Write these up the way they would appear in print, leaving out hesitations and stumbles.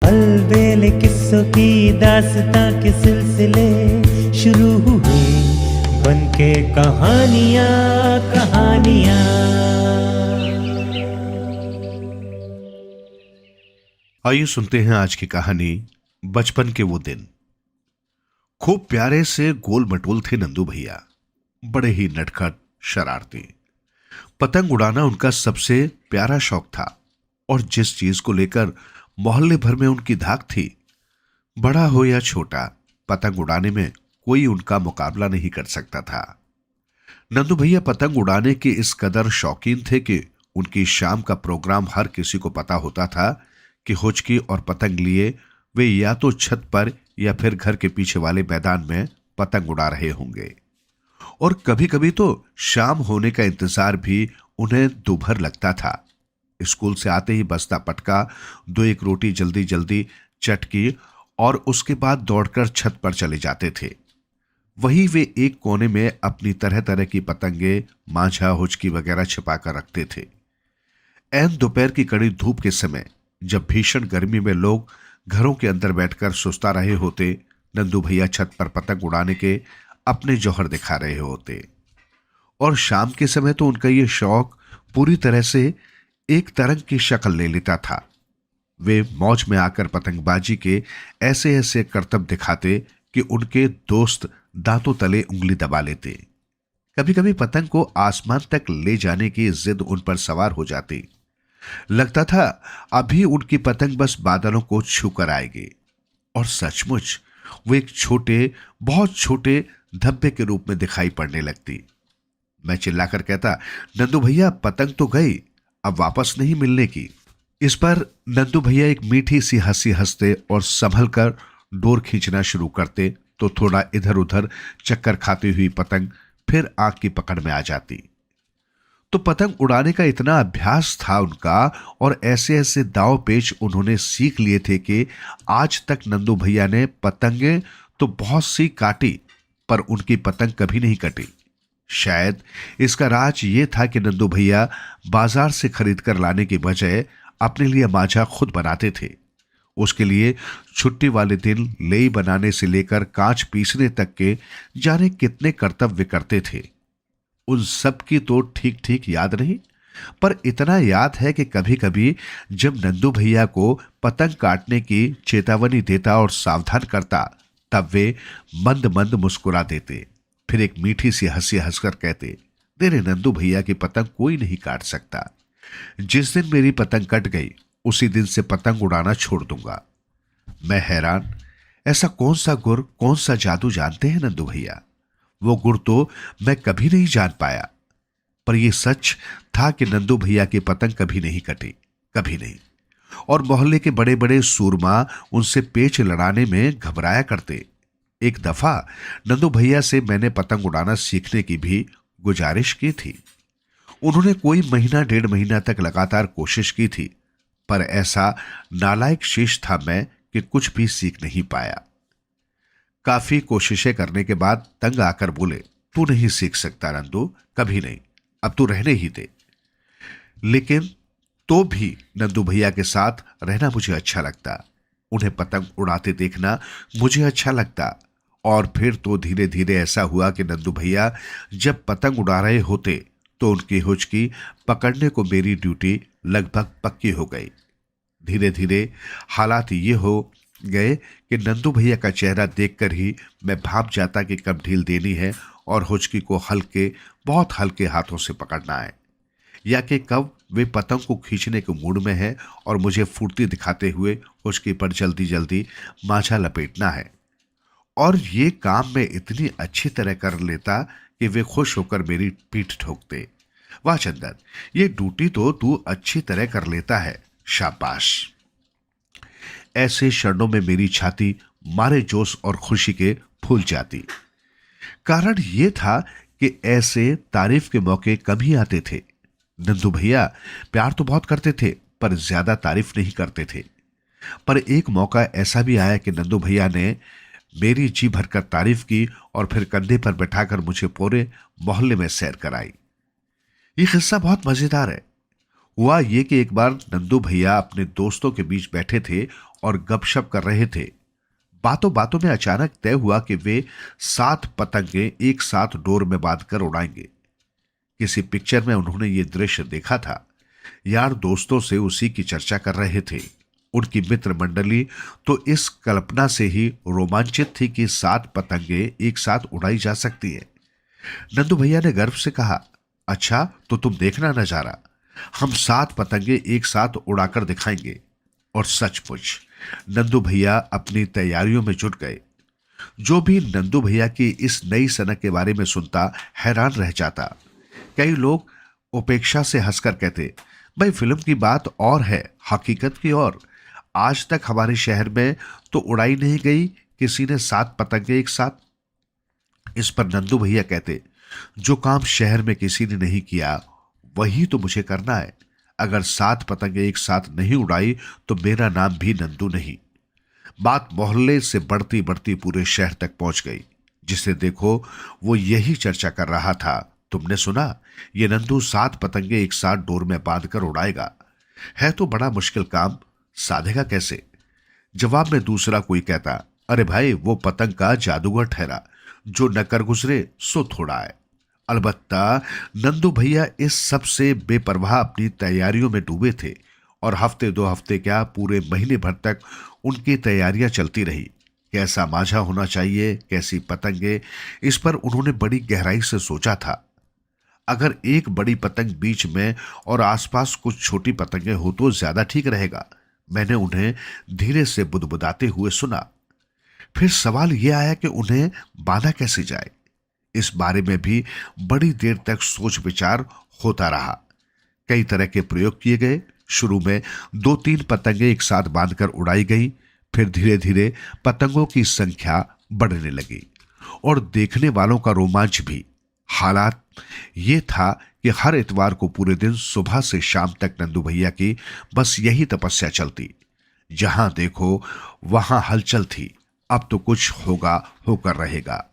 अलबेले किस्सों की दास्तां के सिलसिले शुरू हुए बनके कहानियां कहानियां। आइए सुनते हैं आज की कहानी बचपन के वो दिन। खूब प्यारे से गोल मटोल थे नंदू भैया, बड़े ही नटखट शरारती। पतंग उड़ाना उनका सबसे प्यारा शौक था और जिस चीज को लेकर मोहल्ले भर में उनकी धाक थी, बड़ा हो या छोटा, पतंग उड़ाने में कोई उनका मुकाबला नहीं कर सकता था। नंदू भैया पतंग उड़ाने के इस कदर शौकीन थे कि उनकी शाम का प्रोग्राम हर किसी को पता होता था कि हुचकी और पतंग लिए वे या तो छत पर या फिर घर के पीछे वाले मैदान में पतंग उड़ा रहे होंगे। और कभी कभी तो शाम होने का इंतजार भी उन्हें दोपहर लगता था। स्कूल से आते ही बस्ता पटका, 2-1 रोटी जल्दी जल्दी चटकी और उसके बाद दौड़कर छत पर चले जाते थे। वहीं वे एक कोने में अपनी तरह तरह की पतंगे, मांझा, हुचकी वगैरह छिपा कर रखते थे। ऐन दोपहर की कड़ी धूप के समय, जब भीषण गर्मी में लोग घरों के अंदर बैठकर सुस्ता रहे होते, नंदू भैया छत पर पतंग उड़ाने के अपने जौहर दिखा रहे होते। और शाम के समय तो उनका ये शौक पूरी तरह से एक तरंग की शक्ल ले लेता था। वे मौज में आकर पतंगबाजी के ऐसे ऐसे करतब दिखाते कि उनके दोस्त दांतों तले उंगली दबा लेते। कभी कभी पतंग को आसमान तक ले जाने की जिद उन पर सवार हो जाती। लगता था अभी उनकी पतंग बस बादलों को छू कर आएगी। और सचमुच वो एक छोटे, बहुत छोटे धब्बे के रूप में दिखाई पड़ने लगती। मैं चिल्लाकर कहता, नंदू भैया पतंग तो गई, अब वापस नहीं मिलने की। इस पर नंदू भैया एक मीठी सी हंसी हंसते और संभल कर डोर खींचना शुरू करते तो थोड़ा इधर उधर चक्कर खाती हुई पतंग फिर आग की पकड़ में आ जाती। तो पतंग उड़ाने का इतना अभ्यास था उनका और ऐसे ऐसे दांव पेच उन्होंने सीख लिए थे कि आज तक नंदू भैया ने पतंगे तो बहुत सी काटी, पर उनकी पतंग कभी नहीं कटी। शायद इसका राज ये था कि नंदू भैया बाजार से खरीद कर लाने की बजाय अपने लिए मांझा खुद बनाते थे। उसके लिए छुट्टी वाले दिन लेई बनाने से लेकर कांच पीसने तक के जाने कितने कर्तव्य करते थे। उन सब की तो ठीक ठीक याद नहीं, पर इतना याद है कि कभी कभी जब नंदू भैया को पतंग काटने की चेतावनी देता और सावधान करता, तब वे मंद मंद मुस्कुरा देते, फिर एक मीठी सी हंसी हंसकर कहते, तेरे नंदू भैया की पतंग कोई नहीं काट सकता। जिस दिन मेरी पतंग कट गई, उसी दिन से पतंग उड़ाना छोड़ दूंगा। मैं हैरान, ऐसा कौन सा गुर, कौन सा जादू जानते हैं नंदू भैया? वो गुर तो मैं कभी नहीं जान पाया, पर यह सच था कि नंदू भैया की पतंग कभी नहीं कटी, कभी नहीं। और मोहल्ले के बड़े बड़े सूरमा उनसे पेच लड़ाने में घबराया करते। एक दफा नंदू भैया से मैंने पतंग उड़ाना सीखने की भी गुजारिश की थी। उन्होंने कोई महीना 1.5 महीना तक लगातार कोशिश की थी, पर ऐसा नालायक शेष था मैं कि कुछ भी सीख नहीं पाया। काफी कोशिशें करने के बाद तंग आकर बोले, तू नहीं सीख सकता नंदू, कभी नहीं, अब तू रहने ही दे। लेकिन तो भी नंदू भैया के साथ रहना मुझे अच्छा लगता, उन्हें पतंग उड़ाते देखना मुझे अच्छा लगता। और फिर तो धीरे धीरे ऐसा हुआ कि नंदू भैया जब पतंग उड़ा रहे होते तो उनकी हुचकी पकड़ने को मेरी ड्यूटी लगभग पक्की हो गई। धीरे धीरे हालात ये हो गए कि नंदू भैया का चेहरा देखकर ही मैं भाप जाता कि कब ढील देनी है और हुचकी को हल्के, बहुत हल्के हाथों से पकड़ना है, या कि कब वे पतंग को खींचने के मूड में है और मुझे फुर्ती दिखाते हुए हुचकी पर जल्दी जल्दी मांझा लपेटना है। और ये काम मैं इतनी अच्छी तरह कर लेता कि वे खुश होकर मेरी पीठ ठोकते। वाह चंदन, ये ड्यूटी तो तू अच्छी तरह कर लेता है, शाबाश। ऐसे क्षणों में मेरी छाती मारे जोश और खुशी के फूल जाती। कारण ये था कि ऐसे तारीफ के मौके कम ही आते थे। नंदू भैया प्यार तो बहुत करते थे, पर ज्यादा तारीफ नहीं करते थे। पर एक मौका ऐसा भी आया कि नंदू भैया ने मेरी जी भरकर तारीफ की और फिर कंधे पर बैठाकर मुझे पूरे मोहल्ले में सैर कराई। ये किस्सा बहुत मजेदार है। हुआ ये कि एक बार नंदू भैया अपने दोस्तों के बीच बैठे थे और गपशप कर रहे थे। बातों बातों में अचानक तय हुआ कि वे 7 पतंगे एक साथ डोर में बांधकर उड़ाएंगे। किसी पिक्चर में उन्होंने ये दृश्य देखा था। यार दोस्तों से उसी की चर्चा कर रहे थे। उनकी मित्र मंडली तो इस कल्पना से ही रोमांचित थी कि 7 पतंगे एक साथ उड़ाई जा सकती है। नंदू भैया ने गर्व से कहा, अच्छा तो तुम देखना नजारा, हम 7 पतंगे एक साथ उड़ाकर दिखाएंगे। और सचमुच नंदू भैया अपनी तैयारियों में जुट गए। जो भी नंदू भैया की इस नई सनक के बारे में सुनता हैरान रह जाता। कई लोग उपेक्षा से हंसकर कहते, भाई फिल्म की बात और है, हकीकत की और। आज तक हमारे शहर में तो उड़ाई नहीं गई किसी ने 7 पतंगे एक साथ। इस पर नंदू भैया कहते, जो काम शहर में किसी ने नहीं किया वही तो मुझे करना है। अगर 7 पतंगे एक साथ नहीं उड़ाई तो मेरा नाम भी नंदू नहीं। बात मोहल्ले से बढ़ती बढ़ती पूरे शहर तक पहुंच गई। जिसे देखो वो यही चर्चा कर रहा था, तुमने सुना, ये नंदू 7 पतंगे एक साथ डोर में बांधकर उड़ाएगा। है तो बड़ा मुश्किल काम, साधेगा कैसे? जवाब में दूसरा कोई कहता, अरे भाई वो पतंग का जादूगर ठहरा, जो न कर गुजरे सो थोड़ा है। अलबत्ता नंदू भैया इस सब से बेपरवाह अपनी तैयारियों में डूबे थे और हफ्ते 2 हफ्ते क्या पूरे महीने भर तक उनकी तैयारियां चलती रही। कैसा माझा होना चाहिए, कैसी पतंगे, इस पर उन्होंने बड़ी गहराई से सोचा था। अगर एक बड़ी पतंग बीच में और आसपास कुछ छोटी पतंगे हो तो ज्यादा ठीक रहेगा। मैंने उन्हें धीरे से बुदबुदाते हुए सुना। फिर सवाल यह आया कि उन्हें बांधा कैसे जाए। इस बारे में भी बड़ी देर तक सोच विचार होता रहा। कई तरह के प्रयोग किए गए। शुरू में 2-3 पतंगे एक साथ बांधकर उड़ाई गई। फिर धीरे धीरे पतंगों की संख्या बढ़ने लगी और देखने वालों का रोमांच भी। हालात ये था कि हर इतवार को पूरे दिन सुबह से शाम तक नंदू भैया की बस यही तपस्या चलती। जहां देखो वहां हलचल थी। अब तो कुछ होगा होकर रहेगा।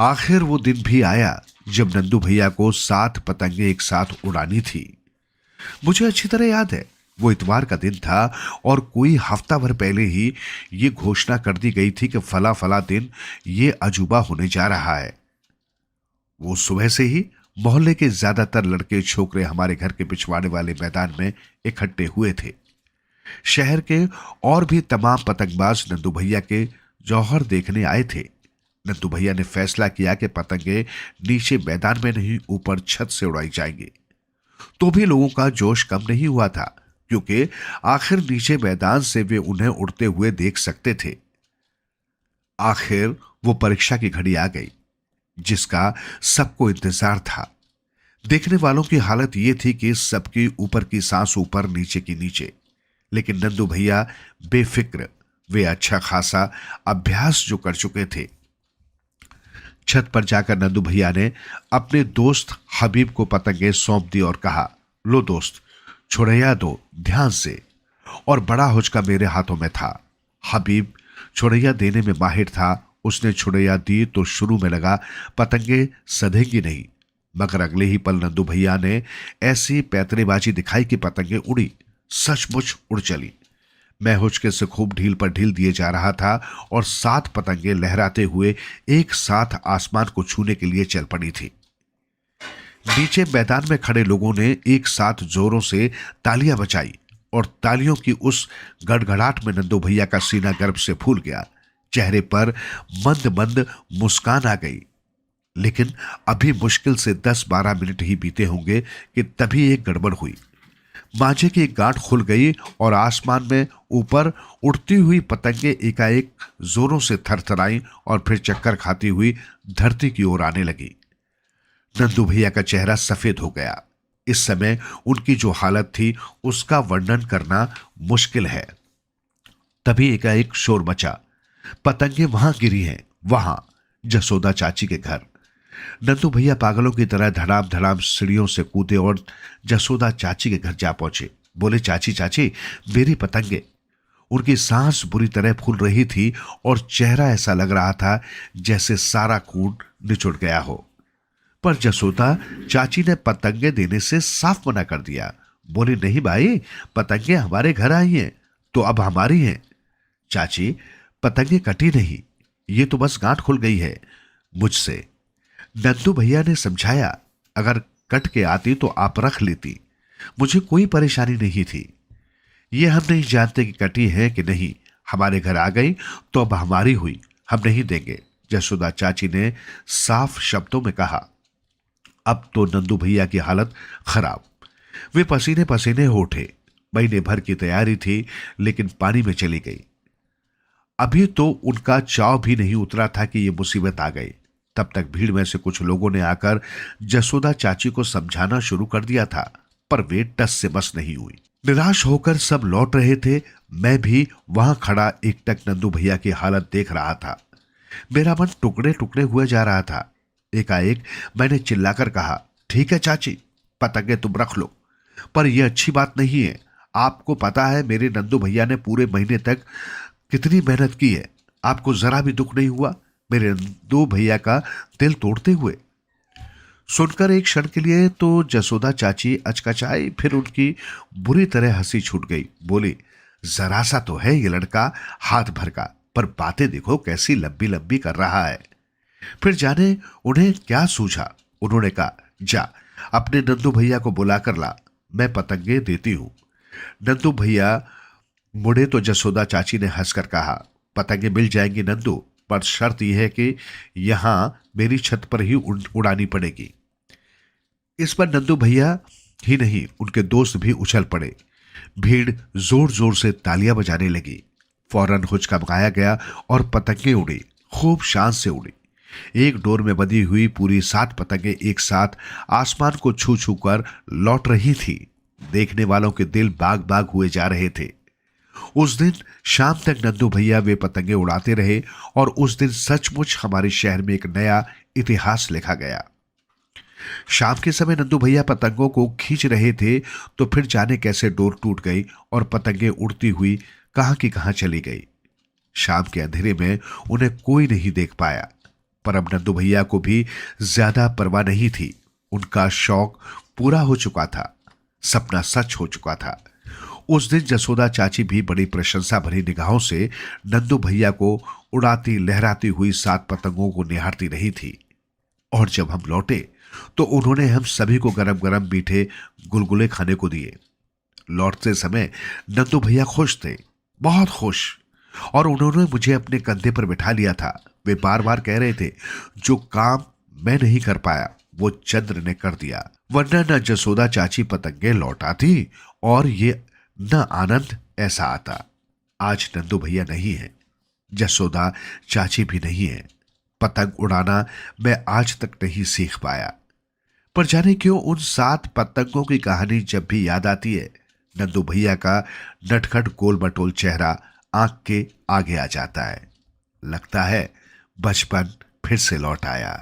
आखिर वो दिन भी आया जब नंदू भैया को 7 पतंगे एक साथ उड़ानी थी। मुझे अच्छी तरह याद है, वो इतवार का दिन था और कोई हफ्ता भर पहले ही ये घोषणा कर दी गई थी कि फला फला दिन ये अजूबा होने जा रहा है। वो सुबह से ही मोहल्ले के ज्यादातर लड़के छोकरे हमारे घर के पिछवाड़े वाले मैदान में इकट्ठे हुए थे। शहर के और भी तमाम पतंगबाज नंदू भैया के जौहर देखने आए थे। नंदू भैया ने फैसला किया कि पतंगे नीचे मैदान में नहीं ऊपर छत से उड़ाई जाएंगे। तो भी लोगों का जोश कम नहीं हुआ था, क्योंकि आखिर नीचे मैदान से वे उन्हें उड़ते हुए देख सकते थे। आखिर वो परीक्षा की घड़ी आ गई जिसका सबको इंतजार था। देखने वालों की हालत ये थी कि सबकी ऊपर की सांस ऊपर नीचे की नीचे, लेकिन नंदू भैया बेफिक्र। वे अच्छा खासा अभ्यास जो कर चुके थे। छत पर जाकर नंदू भैया ने अपने दोस्त हबीब को पतंगे सौंप दी और कहा, लो दोस्त, छुड़ैया दो ध्यान से। और बड़ा हुचका मेरे हाथों में था। हबीब छुड़ैया देने में माहिर था। उसने छुड़ैया दी तो शुरू में लगा पतंगे सधेंगी नहीं, मगर अगले ही पल नंदू भैया ने ऐसी पैतरेबाजी दिखाई कि पतंगे उड़ी, सचमुच उड़ चली। मैं हुचके से खूब ढील पर ढील दिए जा रहा था और 7 पतंगे लहराते हुए एक साथ आसमान को छूने के लिए चल पड़ी थी। नीचे मैदान में खड़े लोगों ने एक साथ जोरों से तालियां बजाई और तालियों की उस गड़गड़ाहट में नंदू भैया का सीना गर्व से फूल गया। चेहरे पर मंद मंद मुस्कान आ गई। लेकिन अभी मुश्किल से 10-12 मिनट ही बीते होंगे कि तभी एक गड़बड़ हुई। मांझे की एक गांठ खुल गई और आसमान में ऊपर उड़ती हुई पतंगे एकाएक जोरों से थरथराई और फिर चक्कर खाती हुई धरती की ओर आने लगी। नंदू भैया का चेहरा सफेद हो गया। इस समय उनकी जो हालत थी उसका वर्णन करना मुश्किल है। तभी एकाएक शोर मचा, पतंगे वहां गिरी हैं, वहां जसोदा चाची के घर। नंदू भैया पागलों की तरह धड़ाम धड़ाम सीढ़ियों से कूदे और जसोदा चाची के घर जा पहुंचे। बोले, चाची चाची मेरी पतंगे। उनकी सांस बुरी तरह फूल रही थी और चेहरा ऐसा लग रहा था जैसे सारा खून निचुड़ गया हो। पर जसोदा चाची ने पतंगे देने से साफ मना कर दिया। बोले, नहीं भाई, पतंगे हमारे घर आई हैं, तो अब हमारी हैं। चाची, पतंगे कटी नहीं, ये तो बस गांठ खुल गई है मुझसे। नंदू भैया ने समझाया, अगर कट के आती तो आप रख लेती, मुझे कोई परेशानी नहीं थी। ये हम नहीं जानते कि कटी है कि नहीं, हमारे घर आ गई तो अब हमारी हुई, हम नहीं देंगे, जसोदा चाची ने साफ शब्दों में कहा। अब तो नंदू भैया की हालत खराब, वे पसीने पसीने हो उठे। महीने भर की तैयारी थी लेकिन पानी में चली गई। अभी तो उनका चाव भी नहीं उतरा था कि ये मुसीबत आ गई। तब तक भीड़ में से कुछ लोगों ने आकर जसोदा चाची को समझाना शुरू कर दिया था, पर वे टस से बस नहीं हुई। निराश होकर सब लौट रहे थे। मैं भी वहां खड़ा एकटक नंदू भैया की हालत देख रहा था। मेरा मन टुकड़े टुकड़े हुए जा रहा था। एकाएक मैंने चिल्लाकर कहा, ठीक है चाची, पतंगे तुम रख लो, पर यह अच्छी बात नहीं है। आपको पता है मेरे नंदू भैया ने पूरे महीने तक कितनी मेहनत की है, आपको जरा भी दुख नहीं हुआ मेरे नंदू भैया का दिल तोड़ते हुए। सुनकर एक क्षण के लिए तो जसोदा चाची अचकचाई, फिर उनकी बुरी तरह हंसी छूट गई। बोली, जरा सा तो है ये लड़का हाथ भर का, पर बातें देखो कैसी लंबी लंबी कर रहा है। फिर जाने उन्हें क्या सूझा, उन्होंने कहा, जा अपने नंदू भैया को बुलाकर ला, मैं पतंगे देती हूं। नंदू भैया मुड़े तो जसोदा चाची ने हंसकर कहा, पतंगे मिल जाएंगी नंदू, पर शर्त यह है कि यहां मेरी छत पर ही उड़ानी पड़ेगी। इस पर नंदू भैया ही नहीं, उनके दोस्त भी उछल पड़े। भीड़ जोर जोर से तालियां बजाने लगी। फौरन हुचकाया गया और पतंगे उड़ी, खूब शान से उड़ी। एक डोर में बंधी हुई पूरी 7 पतंगे एक साथ आसमान को छू छू कर लौट रही थी। देखने वालों के दिल बाग बाग हुए जा रहे थे। उस दिन शाम तक नंदू भैया वे पतंगे उड़ाते रहे और उस दिन सचमुच हमारे शहर में एक नया इतिहास लिखा गया। शाम के समय नंदू भैया पतंगों को खींच रहे थे तो फिर जाने कैसे डोर टूट गई और पतंगे उड़ती हुई कहां की कहां चली गई। शाम के अंधेरे में उन्हें कोई नहीं देख पाया, पर अब नंदू भैया को भी ज्यादा परवाह नहीं थी। उनका शौक पूरा हो चुका था, सपना सच हो चुका था। उस दिन जसोदा चाची भी बड़ी प्रशंसा भरी निगाहों से नंदू भैया को उड़ाती लहराती हुई 7 पतंगों को निहारती रही थी। और जब हम लौटे तो उन्होंने हम सभी को गरम गरम मीठे गुलगुले खाने को दिए। लौटते समय नंदू भैया खुश थे, बहुत खुश, और उन्होंने मुझे अपने कंधे पर बिठा लिया था। वे बार बार कह रहे थे, जो काम मैं नहीं कर पाया वो चंद्र ने कर दिया, वरना न जसोदा चाची पतंगे लौटाती और ये न आनंद ऐसा आता। आज नंदू भैया नहीं है, जसोदा चाची भी नहीं है। पतंग उड़ाना मैं आज तक नहीं सीख पाया, पर जाने क्यों उन 7 पतंगों की कहानी जब भी याद आती है, नंदू भैया का नटखट गोल मटोल चेहरा आंख के आगे आ जाता है। लगता है बचपन फिर से लौट आया।